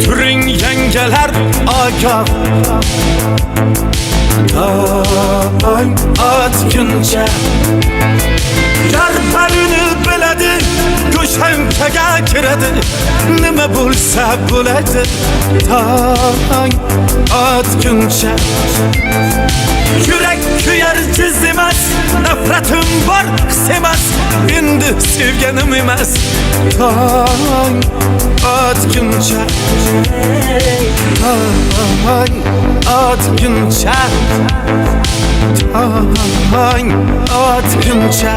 Turing yengeler agah Dağ atgınca Yarparını biledi Göşenkege kiredi Nime bulsa buledi Dağ atgınca Yürek küyer cizimez Nefretim var kısemez İndi sevgenim emez Dağ atgınca Dağ atgınca Dağ atgınca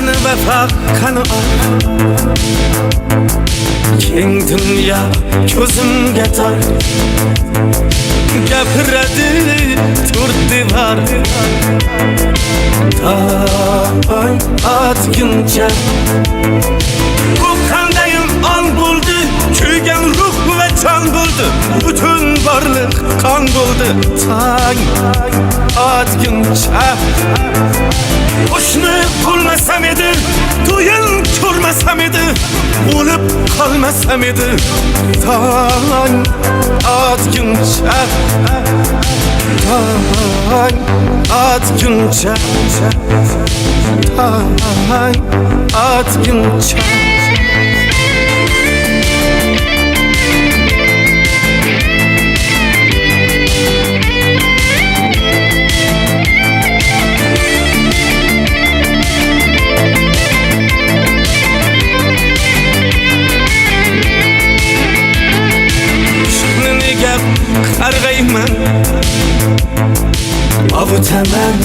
Kanı vefa, kanı ak Keng dünya gözümge tar Gapiradi turdi var Dağ atgınca Bu kandayım an buldu Köygen ruh ve can buldu Bütün varlık kan buldu Dağ atgınca Hoşunu bulmasam edi Duyun kurmasam edi Olup kalmasam edi Dağ atgınca Dağ atgınca Dağ atgınca Kargayman Avutaman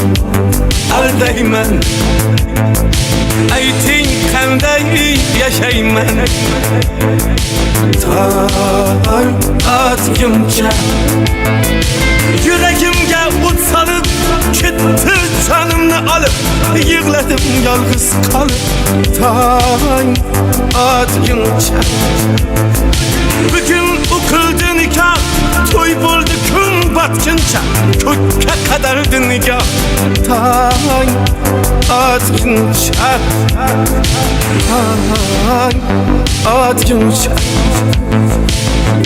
Aldayman Ayting qanday yashayman Dağ atgınca Yüreğimge o't salıp Ketdi canımni alıp Yig'ladim yolg'iz qolib Dağ atgınca Bugün o'qildi nikah To'y bo'ldi kun botguncha Ko'kka qadardi nigoh Dağ atgınca Dağ atgınca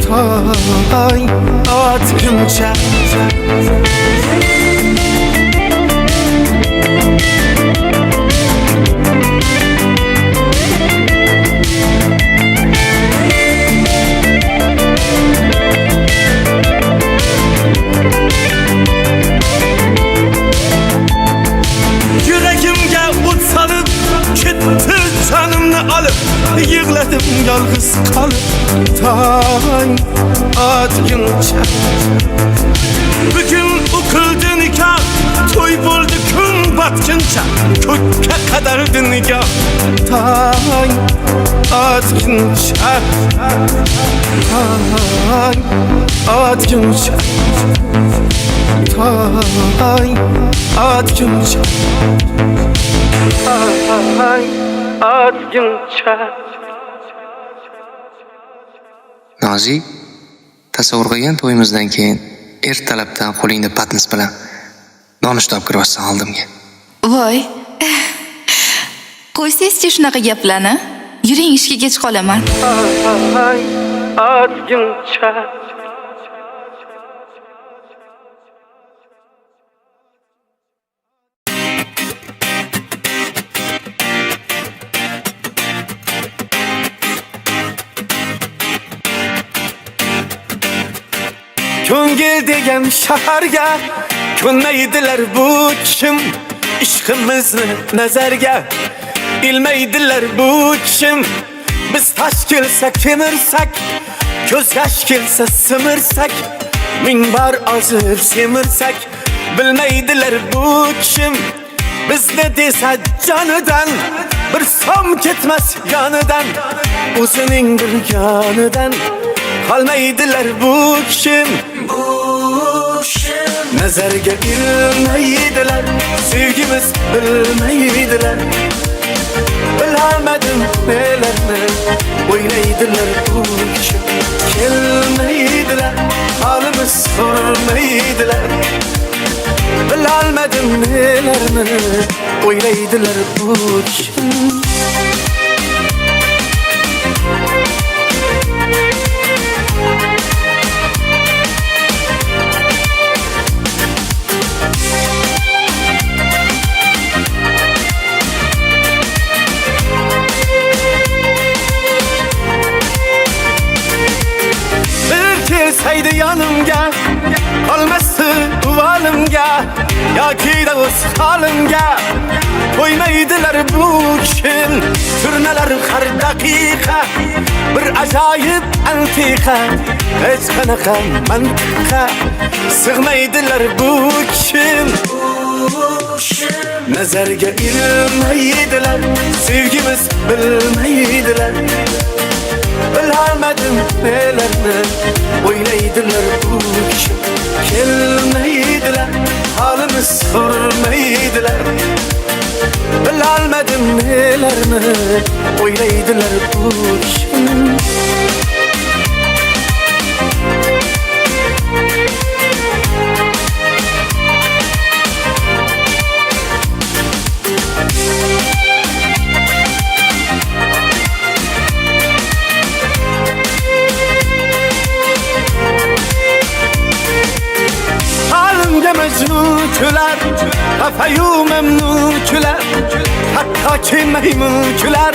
Dağ atgınca Yüreğimge o't salıp Ketdi canımni alıp Yig'ladim yolg'iz qolib Dağ atgınca Bugün o'qildi nikah To'y bo'ldi kun botguncha Ko'kka qadardi nigoh Dağ atgınca Dağ atgınca Dağ atgınca atgıncha Nozik, tasavvur qilgan to'yimizdan keyin ertalabdan qo'lingda patnis bilan nonushta olib kiribsan oldimga. Voy. Qo'ysangizchi shunaqa gaplarni. Yuring, ishga kech qolaman. atgıncha Ko'ngil degan shaharga ko'nmaydilar bu kishim ishqimizni nazarga ilmaydilar bu kishim biz tash kelsa kemirsak ko'z yosh kelsa simirsak ming bar ozib semirsak bilmaydilar bu kishim bizni desa jonidan bir som ketmas yonidan o'zining bir yonidan qolmaydilar bu kishim nazarga ilmaydilar sevgimiz bilmaydilar Bilmedim nelerni o'ylaydilar bu kishi. Kelmaydilar, halimiz sormaydilar. Bilmedim nelerni o'ylaydilar bu kishi. Kelsaydi yanımga, qolmasdi uvalimga yoki da o'z holimga. Qo'ymaydilar bu kishin turnalar har daqiqa. Bir ajoyib antiqa, hech qanaqa mantiqqa sig'maydilar bu kishin. Nazarga ilmaydilar, sevgimiz bilmaydilar. Bilmedim nelerni o'ylaydilar bu kishi. Kelmaydilar, halimiz sormaydilar. Bilmedim nelerni o'ylaydilar bu kishi. Mecnun küler, kafayu memnun küler. Hatta ki meymun küler,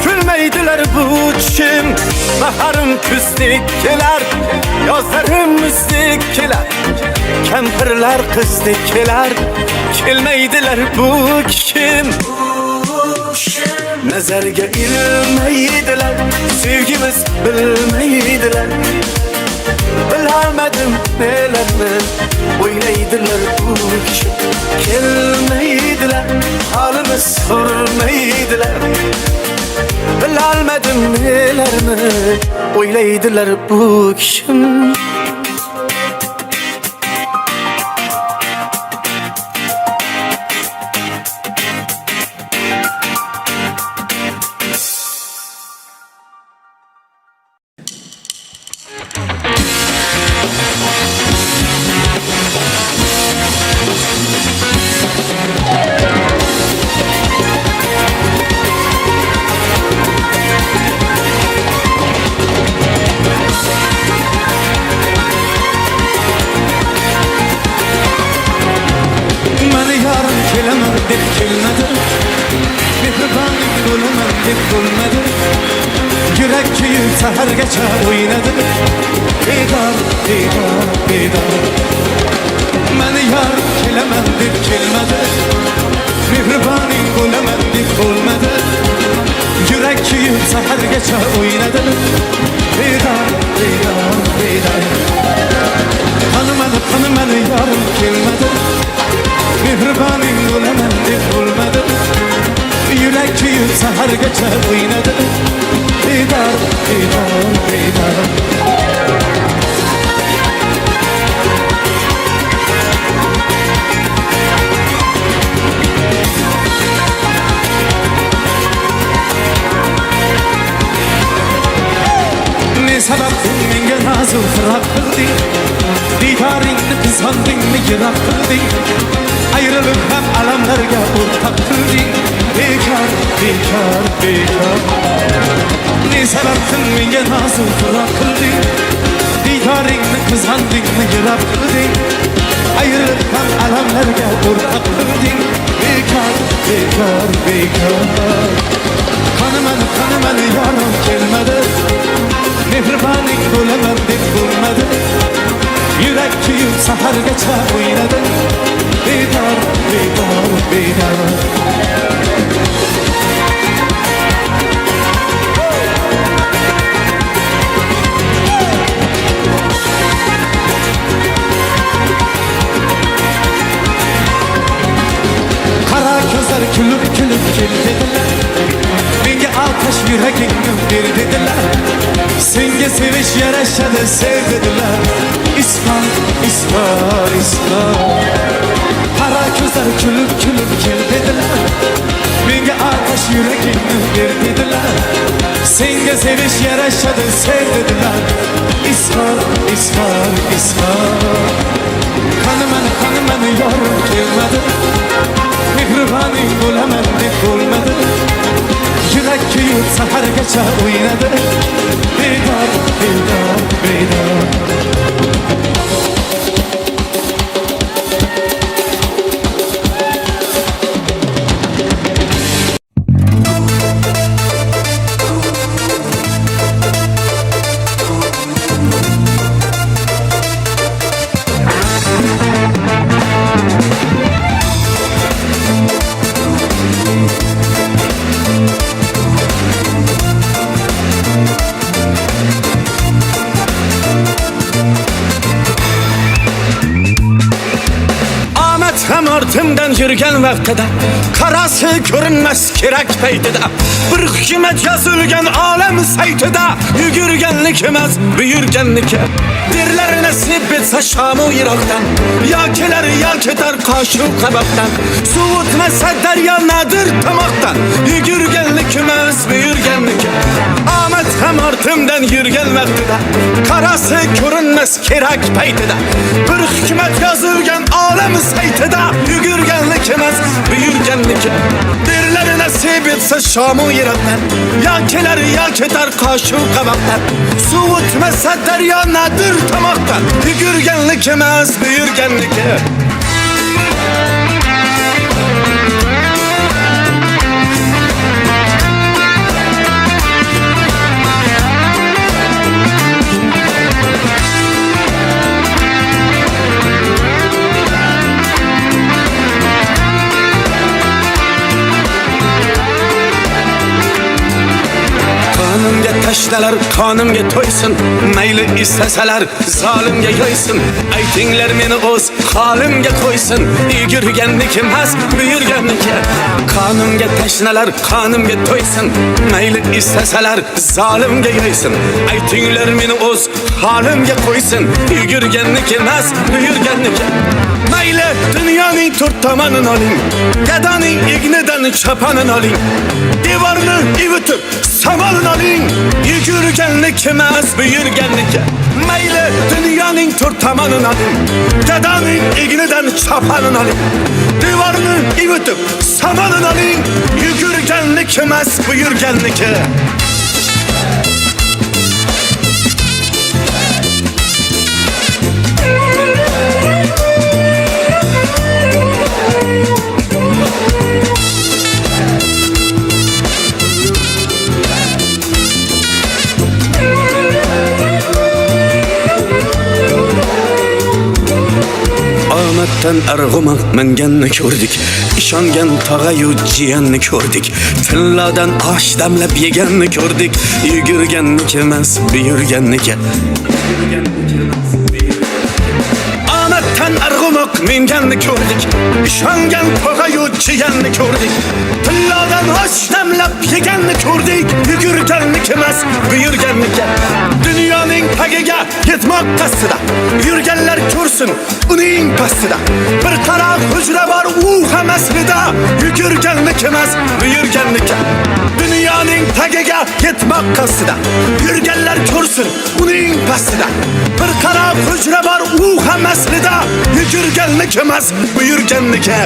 külmeydiler bu kişim. Baharım küzdikkiler, yazlarım müzdikkiler. Kempirler kızdikkiler, kelmeydiler bu kişim. Nazarga ilmaydilar, sevgimiz bilmaydilar. Bilmedim nelerni o'ylaydilar bu kishi. Kelmaydilar, halimiz sormaydilar. Bilmedim nelerni o'ylaydilar bu kishi. deb kelmadi, mehriboning bo'laman deb bo'lmadi. Yurak kuyib sahargacha o'ynadi, bedor, bedor, bedor. Mani yor kelaman deb kelmadi, mehriboning bo'laman deb bo'lmadi. Yurak kuyib sahargacha o'ynadi, bedor, bedor, bedor. Tanımani yorim kelmadi, mehriboning bo'laman deb bo'lmadi. Yurak kuyib sahargacha o'ynadi, bedor, bedor, bedor. Ne sababdan menga nazr firoq qilding, diydoringni qizg'ondingmi yiroq qilding, ayrilib ham alamlarga o'rtoq qilding. Bekor, bekor, bekor. Ne sababdan menga nazr firoq qilding, diydoringni qizg'ondingmi yiroq qilding, ayrilib ham alamlarga o'rtoq qilding. Bekor, bekor, bekor. Qanimani yorim kelmadi, mehriboning bo'laman deb bo'lmadi. Yurak kuyib sahargacha o'ynadi, bedor, bedor, bedor. Qara ko'zlar kulib kulib kel dedilar, menga alqash yuragingni ber dedilar. Senga sevish yarashadi sev dedilar. İspan, ispan, ispan. Qara ko'zlar kulib kulib kel dedilar, menga alqash yuragingni Senga sevish yarashadi sev dedilar. İshor, ishor, ishor. Qani mani yorim kelmadi. Mehriboning bo'laman deb bo'lmadi. Yurak kuyib sahargacha o'ynadi. Bedor, bedor, bedor. Hem ortimdan yurgan vaqtida qarasi ko'rinmas kerak paytida bir hukmat yozilgan olam saytida yugurganlik emas buyurganniki derlar nasib etsa shamu yiroqdan yo kelar yo ketar qoshu qaboqdan suv o'tmasa daryo nadir tomoqdan yugurganlik emas buyurganniki omad ham ortimdan yurgan vaqtida qarasi ko'rinmas kerak paytida bir hukmat yozilgan olam saytida yugurganlik emas buyurganniki derlar nasib etsa shamu yiroqdan yo kelar yo ketar qoshu qaboqdan suv o'tmasa daryo nadir tomoqdan yugurganlik emas buyurganniki Qonimga tashlalar, qonimga to'ysin, mayli istasalar zolimga yo'ysin. Aytinglar meni o'z holimga qo'ysin, yugurganniki emas buyurganniki. Qonimga tashlalar, qonimga to'ysin, mayli istasalar zolimga yo'ysin. Aytinglar meni o'z holimga qo'ysin, yugurganniki emas buyurganniki. Mayli dunyoning to'rt tomonini oling, gadoning ignidan choponini oling. Devorni ivitib savolini oling, yugurganlik emas buyurganniki. Mayli dunyoning to'rt tomonini oling, gadoning ignidan choponini oling. Devorni ivitib savolini oling, yugurganlik emas buyurganniki. Omaddan arg'umoq minganni ko'rdik, ishongan tog'ayu jiyanni ko'rdik, tillodan osh damlab yeganni ko'rdik, yugurganniki emas buyurganniki. Omaddan arg'umoq minganni ko'rdik, ishongan tog'ayu jiyanni ko'rdik, tillodan osh damlab yeganni ko'rdik, yugurganniki emas buyurganniki. Dunyoning tagiga yetmoq qasdida yurganlar ko'rsin uning pastida. Bir qara hujra bor u ham aslida, yugurganlik emas buyurganniki. Dunyoning tagiga yetmoq qasdida yurganlar ko'rsin uning pastida. Bir qara hujra bor u ham aslida, yugurganlik emas buyurganniki.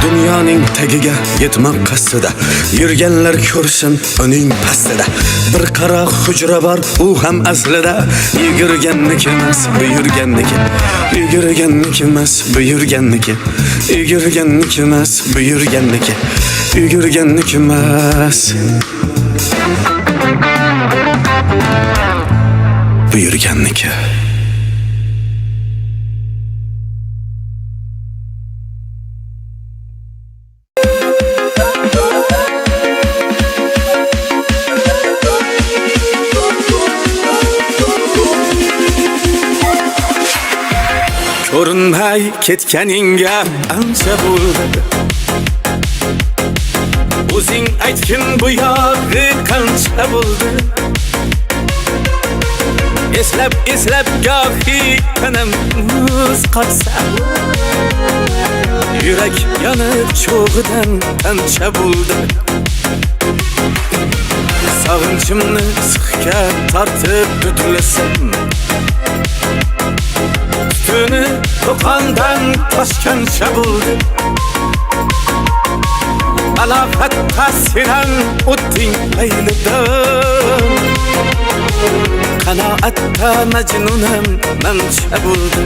Dunyoning tagiga yetmoq qasdida yurganlar ko'rsin uning pastida. Bir qara hujra bor u ham aslida, yugurganniki emas buyurganniki. Yugurganniki emas buyurganniki. Yugurganniki emas buyurganniki. Yugurganniki emas buyurganniki. ko'rinmay ketganingga ancha bo'ldi. O'zing aytgin bu yog'i qancha bo'ldi. Eslab gohi tanam muz qotsa, yurak yonib cho'g'idan ancha bo'ldi. Sog'inchimni sıxga tortib o'tlasam, tutuni to'qondan toshgancha bo'ldi. Aloqatga senan o'tding laylidan, qanoatda majnunam mancha bo'ldi.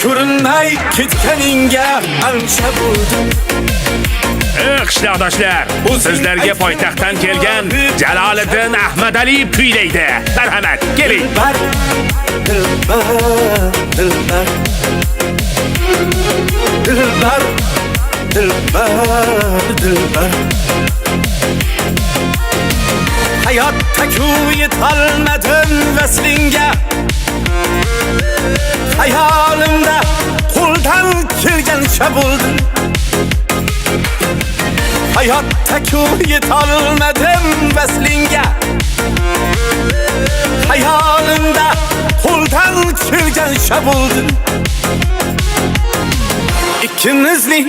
Ko'rinmay ketganingga ancha bo'ldi. Qishloqdoshlar, sizlarga poytaxtdan kelgan Jaloliddin Ahmadali kuylaydi. Marhamat, keling. Dilbar hayotda yetolmadim vaslinga, hayolimda qo'ldan kelgancha bo'ldi. Hayotda yetolmadim vaslinga, hayolimda qo'ldan kelgancha bo'ldi. İkimizni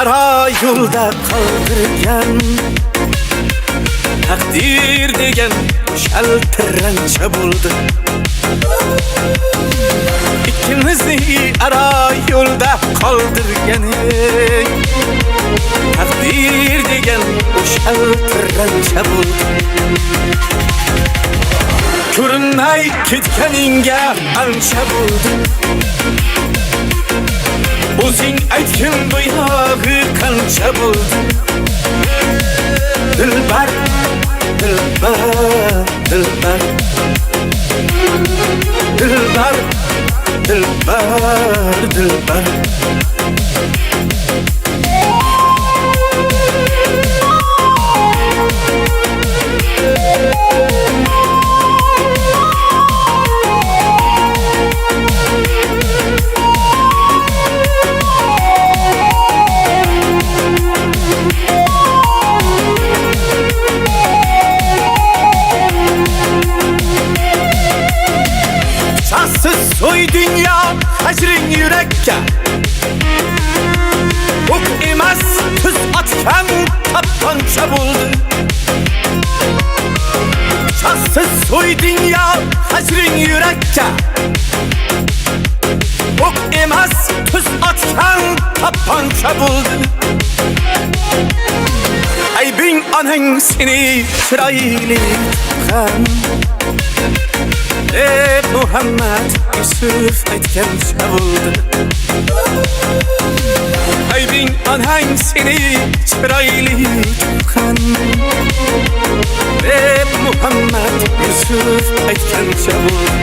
ara yo'lda qoldirgan taqdir degan shaltirancha bo'ldi. İkimizni ara yo'lda qoldirgan taqdir degan shaltirancha bo'ldi. Ko'rinmay ketganingga ancha bo'ldi. O'zing aytgin bu yog'i qancha bo'ldi. Dilbar soy dünya hacrin yürekka, ok emas tuz atkan tapanca buldu. Şanssız soy dünya hacrin yürekka, ok emas tuz atkan tapanca buldu. Aybin anan seni çıraylı kan, Muhammed Yusuf aytgancha bo'ldi. Aybing onang seni chiroyli tuqqan, Muhammed Yusuf aytgancha bo'ldi.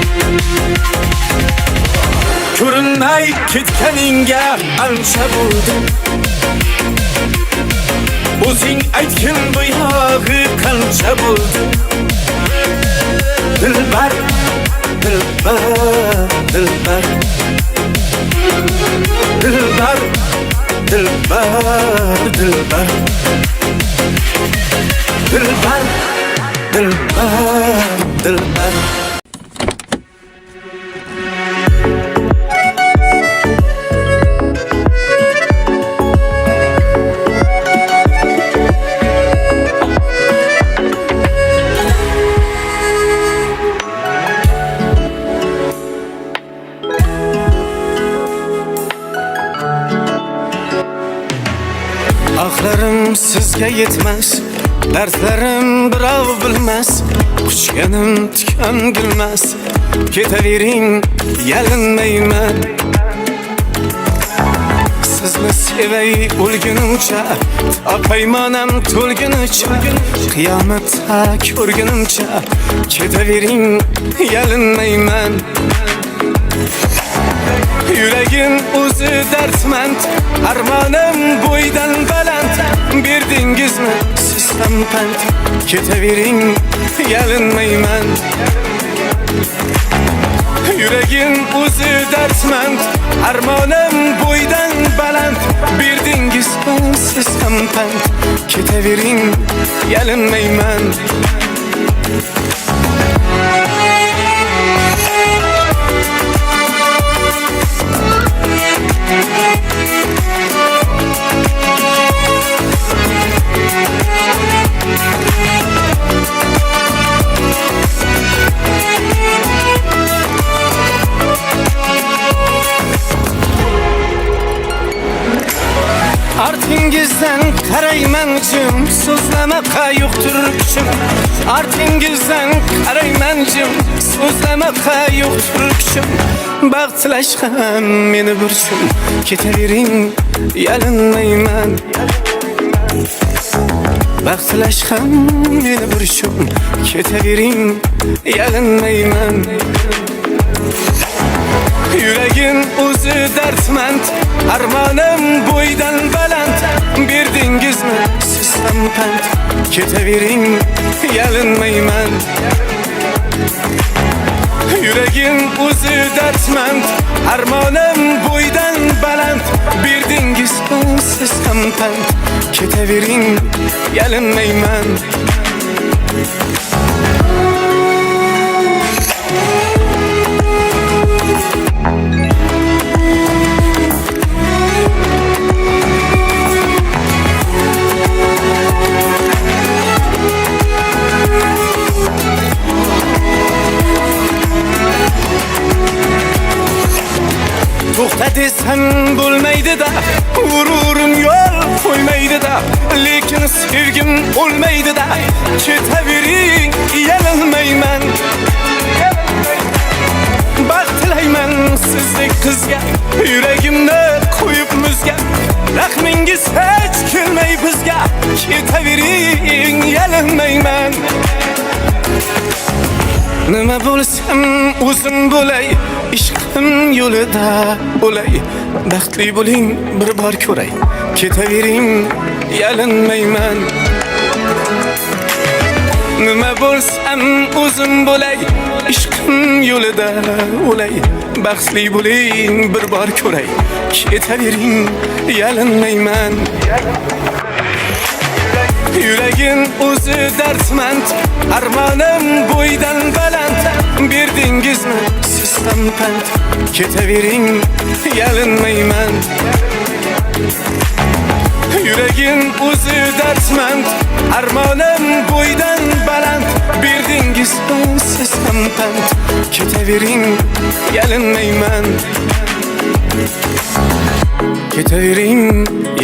Ko'rinmay ketganingga ancha bo'ldi. O'zing aytgin bu yog'i qancha bo'ldi. Dilbar Ahlarım sizga yetmez, derslerim birov bilmez, quchganim tikan gulmas. Ketavering, yalinmayman. Sizni sevay o'lgunimcha, topaymanam to'lgunimcha, qiyomatda ko'rgunimcha. Ketavering, yalinmayman. Yuragim o'zi dardmand, armonim bo'ydan baland. Berdingizmi siz ham pand, ketavering, yalinmayman. Yüragim o'zi dardmand, armonim bo'ydan baland. Berdingiz siz ham pand, ketavering, yalinmayman. Artingizdan qaraymanjim, so'zlamaqa yo'qdir kuchim. Artingizdan qaraymanjim, so'zlamaqa yo'qdir kuchim. Baxt tilash ham meni burchim, ketavering, yalinmayman. Baxt tilash ham meni burchim, ketavering, yalinmayman. Yüragim o'zi dardmand, armonim bo'ydan baland. Berdingizmi siz ham pand, ketavering, yalinmayman. Yüragim o'zi dardmand, armonim bo'ydan baland. Berdingizmi siz ham pand, ketavering, yalinmayman. To'xta desam bo'lmaydi-da, g'ururim yo'l qo'ymaydi-da, lekin sevgim o'lmaydi-da. Ketavering, yalinmayman. Baxt tilayman sizdek qizga, yuragimni qo'yib muzga. Rahmingiz hech kelmay bizga, ketavering, yalinmayman. Nima bo'lsam o'zim bo'lay, ishqim yo'lida bo'lay. Baxtli bo'ling, bir bor ko'ray, ketavering, yalinmayman. Nima bo'lsam o'zim bo'lay, ishqim yo'lida bo'lay. Baxtli bo'ling, bir bor ko'ray, ketavering, yalinmayman. Yüragim o'zi dardmand, armonim bo'ydan baland. Berdingizmi siz ham pand, ketavering, yalinmayman. Yüragim o'zi dardmand, armonim bo'ydan baland. Berdingizmi siz ham pand, ketavering, yalinmayman. Ketavering,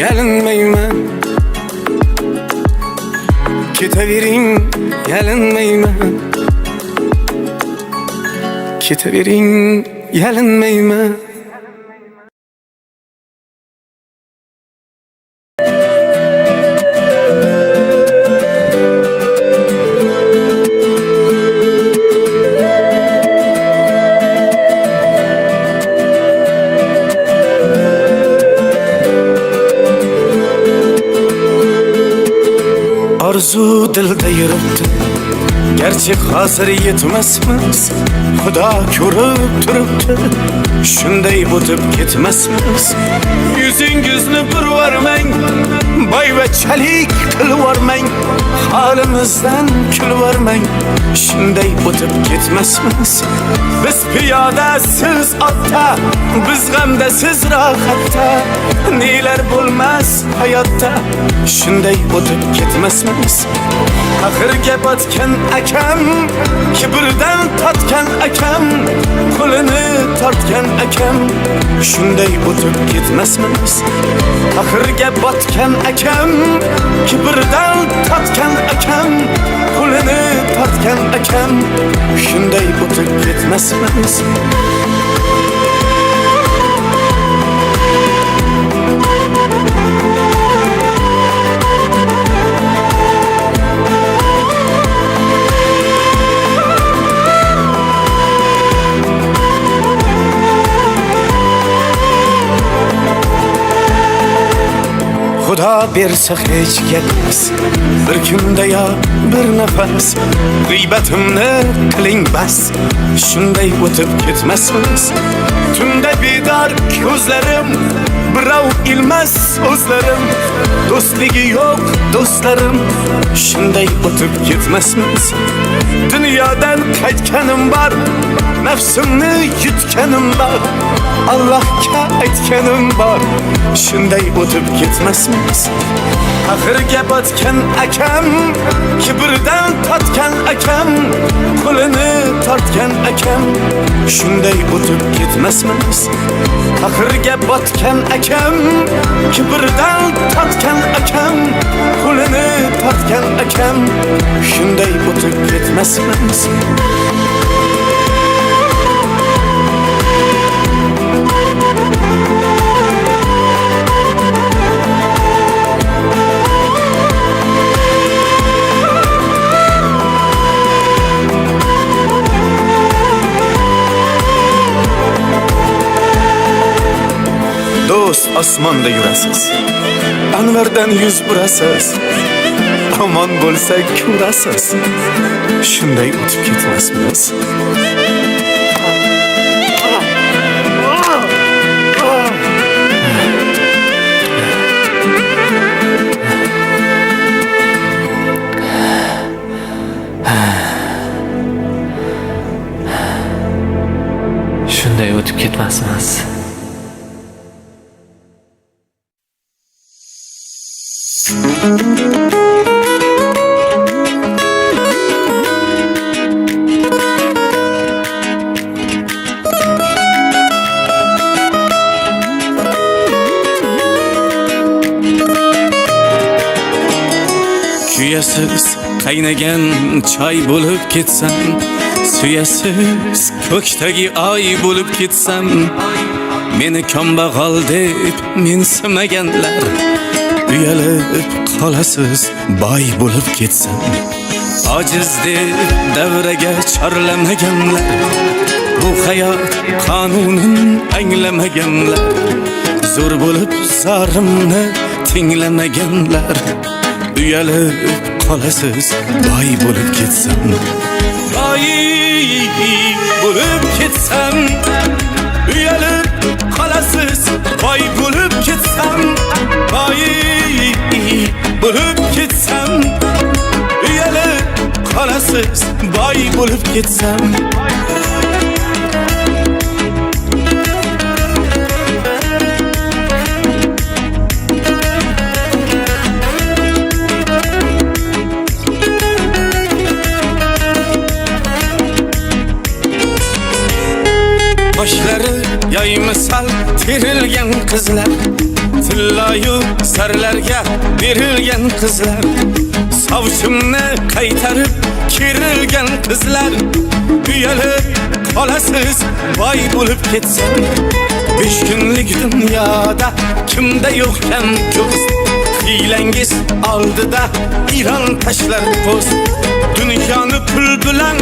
yalinmayman. Ketavering, yalinmayman. Ketavering, yalinmayman. Arzu dilda yuribdi, gerçi hozir yetmasmiz. Xudo ko'rib turibdi, shunday o'tib ketmasmiz. Yuzingizni burvarmang, boyvachalik qilvormang. Holimizdan kulvormang, shunday o'tib ketmasmiz. Biz piyoda, siz otda, biz g'amda, siz rohatda. Nelar bo'lmas hayotda, shunday o'tib ketmasmiz. Axirga botgan akam, kibrdan totgan akam, qo'lini tortgan akam, shunday o'tib ketmasmiz. Axirga botgan akam, kibrdan totgan akam, qo'lini tortgan akam, shunday o'tib ketmasmiz. Xudo bersa hech yetmas bir kunda yo bir nafas g'iybatimni qiling bas shunday o'tib ketmasmiz tunda bedor ko'zlarim birov ilmas so'zlarim do'stligi yo'q do'stlarim shunday o'tib ketmasmiz dunyodan qaytganim bor nafsimni yutganim bor Allohga aytganim bor shunday o'tib ketmasmiz axirga botgan akam kibrdan totgan akam qo'lini tortgan akam shunday o'tib ketmasmiz axirga botgan akam kibrdan totgan akam qo'lini tortgan akam shunday o'tib ketmasmiz Do'st osmonda yurasiz Anvardan yuz burasiz Omon bo'lsa ko'rasiz Shunday o'tib ketmasmiz Shunday o'tib ketmasmiz Kuyasiz qaynagan choy bo'lib ketsam suyasiz ko'kdagi oy bo'lib ketsam meni kambag'al deb mensimaganlar uyalib qolasiz boy bo'lib ketsam ojiz deb davraga chorlamaganlar bu hayot qonunin anglamaganlar zo'r bo'lib zorimni tinglamaganlar uyalib qolasiz boy bo'lib ketsam boy bo'lib ketsam uyalib qolasiz boy bo'lib ketsam boy bo'lib ketsam uyalib qolasiz boy bo'lib ketsam Boshlari yoymisal terilgan qizlar Tillayu sarlarga berilgan qizlar Sovchimni qaytarib kerilgan qizlar Uyalib qolasiz boy bo'lib ketsam 5 kunlik dunyoda kimda yo'qkan ko'z Hiylangiz oldida Iron tashlar po'st Dunyoni pul bilan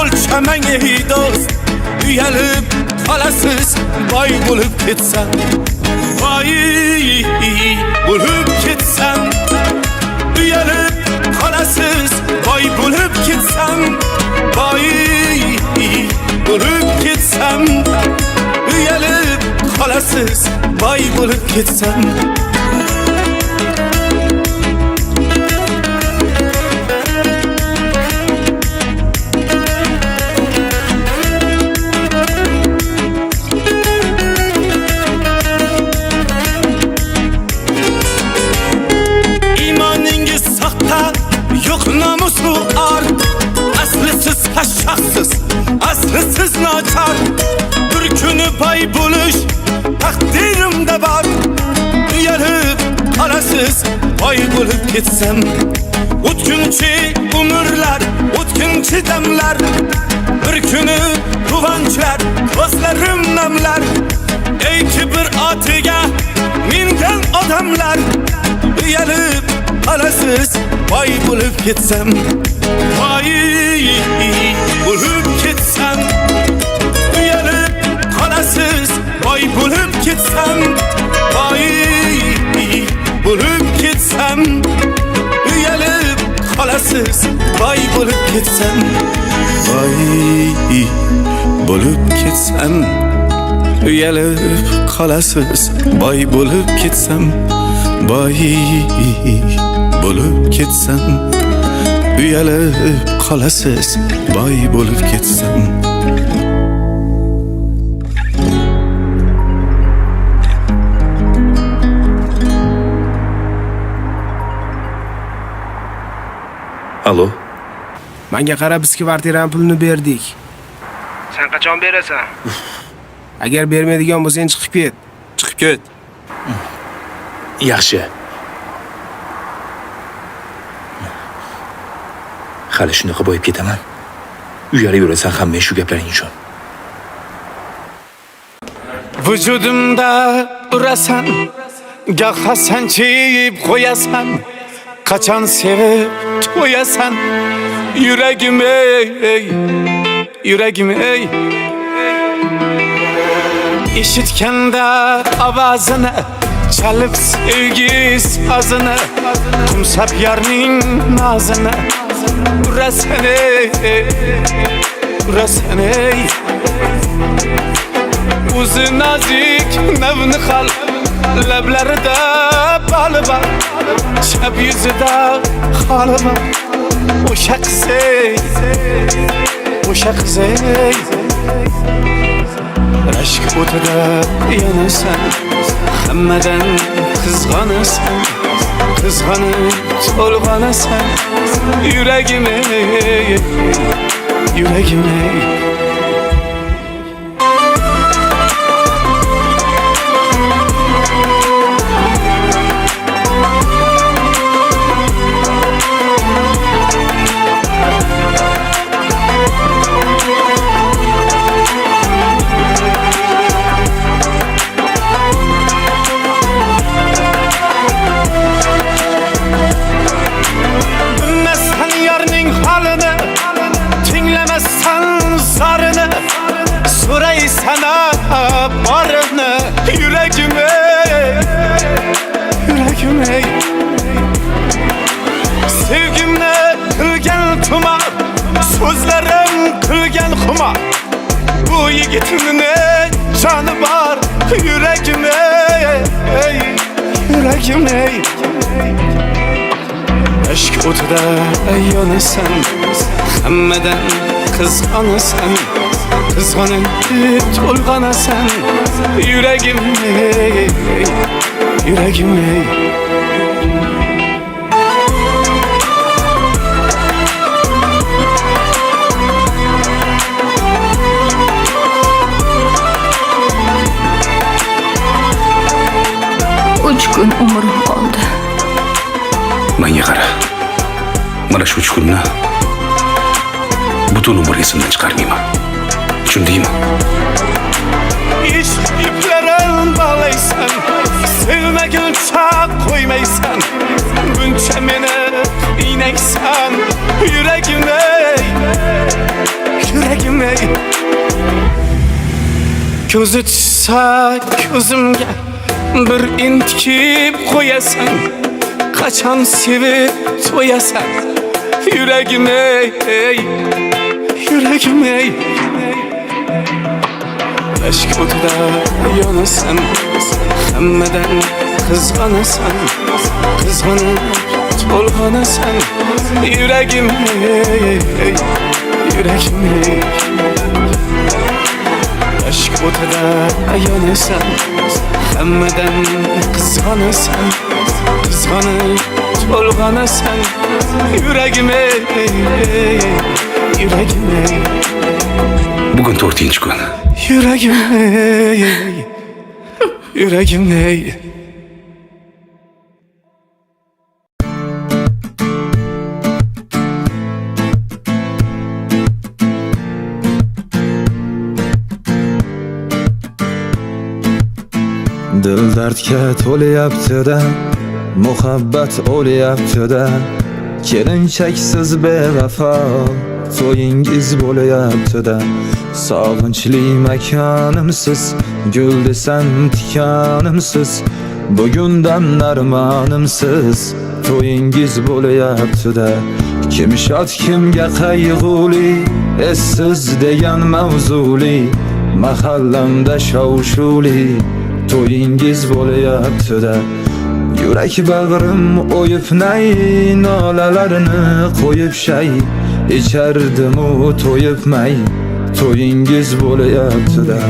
o'lchamang ey do'st Uyalib qolasiz boy bo'lib ketsam boy bo'lib ketsam uyalib qolasiz boy bo'lib ketsam boy bo'lib ketsam uyalib qolasiz boy bo'lib ketsam Aslısiz naçar bir kuni boy bo'lish taqdirimda bor uyalib qolasiz boy bo'lib ketsam o'tkinchi umrlar o'tkinchi damlar bir kuni quvonchlar ko'zlarim namlar ey kibr otiga mingan odamlar uyalib qolasiz boy bo'lib ketsam boy bo'lib ketsam uyalib qolasiz boy bo'lib ketsam boy bo'lib bo'lib ketsam, voy bo'lib ketsam, uyalib qolasiz, boy bo'lib ketsam, boy bo'lib ketsam, uyalib qolasiz, boy bo'lib ketsam. Alo. Menga qara, biz kvartirani pulini berdik. Sen qachon berasan? Agar bermaydigan bo'lsang chiqib ket. Chiqib ket. Yaxshi. Hali shunaqa boyib ketaman. Uyalib yurasan hamma shu gaplaring uchun. Vücudumda urasan, gahha sanchib qo'yasan, qachon sevib to'yasan, yuragim ey, yuragim ey. Eshitganda ovozini, chalib sevgi sazini, qumsab yarning nozini, urasan ey, urasan ey. O'zi nazik navni xal, lablarida bali bor, chap yuzida xoli bor. O'sha qiz ey, o'sha qiz ey. Rashk o'tida yonasan, hammadan qizg'onasan, qizg'onib to'lg'onasan, yuragim ey, yuragim ey. Sana barını, yüreğim ey, yüreğim ey. Sevgimle kılgen tumar, sözlerim kılgen kumar. Bu yiğitin ne canı var, yüreğim ey, yüreğim ey. Aşk otuda yanasan, hammadan kızganasan, kızg'onib to'lg'onasan, yuragim ey, yuragim ey. Uch kun umrim qoldi. Menga qara. Mana shu 3 kunni butun umr esimdan chiqarmayman. Tushundingmi? İşk iplerin bağlaysan, sevmeguncha qo'ymaysan, buncha meni qiynaysan, yuragim ey, yuragim ey. Ko'zi tushsa ko'zimga bir intikib qo'yasan, qachon sevib to'yasan, yuragim ey, yuragim ey. Aşk o'tida yonasan, hammadan qizg'onasan, qizg'onib to'lg'onasan, yuragim ey, yuragim ey. Aşk o'tida yonasan, hammadan qizg'onasan, qizg'onib to'lg'onasan, yuragim ey, yuragim ey. Bugun 4-kun. Yüreğim ey, yüreğim ey. Dil dardga to'layapti-da, muhabbat o'layapti-da, kelinchaksiz bevafo to'yingiz bo'layapti-da. Sog'inchli makonimsiz, gul desam tikonimsiz, bugundan armonimsiz to'yingiz bo'layapti-da. Kim shod kimga qayg'uli, essiz degan mavzuli, mahallamda shov-shuvli to'yingiz bo'layapti-da. Yurak bag'rim o'yib nay, nolalarini qo'yib shay, ichardim-u to'yib may, to'yingiz bo'layapti-da.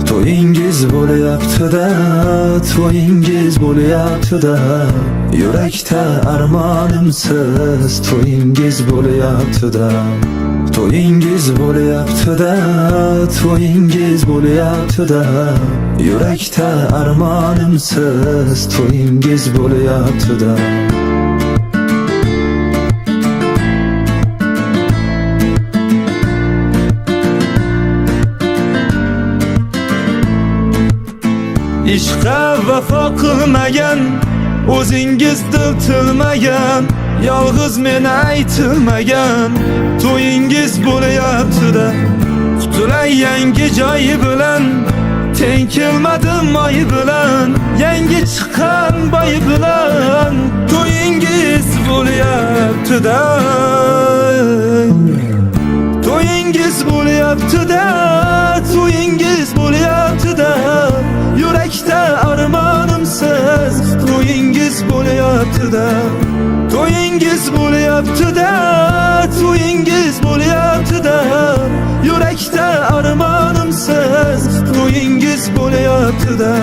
To'yingiz bo'layapti-da, to'yingiz bo'layapti-da. Yurakda armonimsiz to'yingiz bo'layapti-da. To'yingiz bo'layapti-da, to'yingiz bo'layapti-da. Yurakda armonimsiz to'yingiz bo'layapti-da. Ishqa vafo qilmagan, o'zingiz dil tilmagan, yolg'iz meni aytilmagan to'yingiz bo'layapti-da. Qutulay yangi joyi bilan, teng kelmadim oy bilan, yangi chiqqan boy bilan to'yingiz bo'layapti-da. To'yingiz bo'layapti-da, to'yingiz bo'layapti-da. Yurakda armonimsiz to'yingiz bo'layapti-da. To'yingiz bo'layapti-da, to'yingiz bo'layapti-da. Yurakda armonimsiz to'yingiz bo'layapti-da.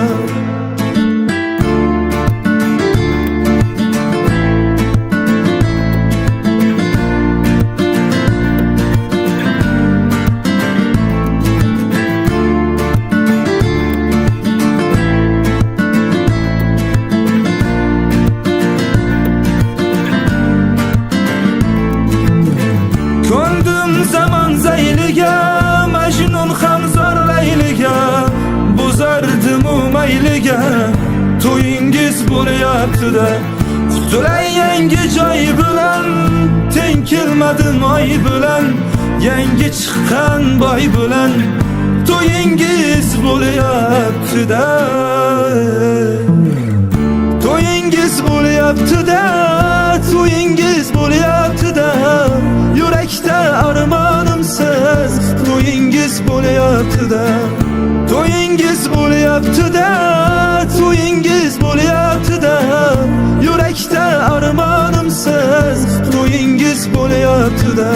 Ko'ndim zamon zayliga, Majnun ham zor layliga, buzardim-u mayliga to'yingiz bo'layapti-da. Qutulay yangi joy bilan, teng kelmadim oy bilan, yangi chiqqan boy bilan to'yingiz bo'layapti-da. To'yingiz bo'layapti-da, to'yingiz bo'layapti-da. Yurakda armonimsiz to'yingiz bo'layapti-da. To'yingiz bo'layapti-da, to'yingiz bo'layapti-da. Yurakda armonimsiz to'yingiz bo'layapti-da.